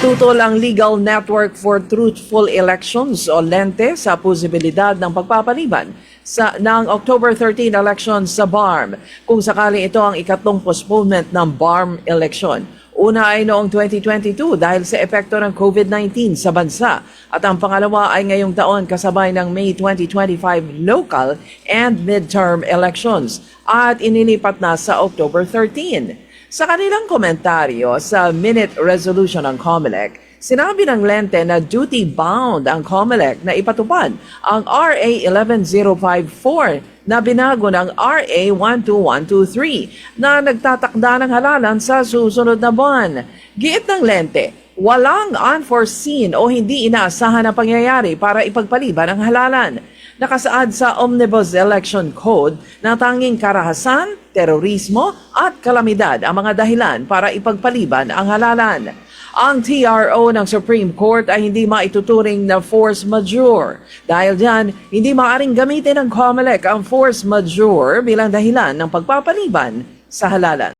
Tutol ang Legal Network for Truthful Elections o LENTE sa posibilidad ng pagpapaliban ng October 13 elections sa BARM kung sakali ito ang ikatlong postponement ng BARM election. Una ay noong 2022 dahil sa epekto ng COVID-19 sa bansa at ang pangalawa ay ngayong taon kasabay ng May 2025 local and midterm elections at inilipat na sa October 13. Sa kanilang komentaryo sa minute resolution ng COMELEC, sinabi ng Lente na duty-bound ang COMELEC na ipatupad ang RA 11054 na binago ng RA 12123 na nagtatakda ng halalan sa susunod na buwan. Giit ng Lente, walang unforeseen o hindi inaasahan na pangyayari para ipagpaliban ang halalan. Nakasaad sa Omnibus Election Code na tanging karahasan, terorismo at kalamidad ang mga dahilan para ipagpaliban ang halalan. Ang TRO ng Supreme Court ay hindi maituturing na force majeure. Dahil dyan, hindi maaring gamitin ng COMELEC ang force majeure bilang dahilan ng pagpapaliban sa halalan.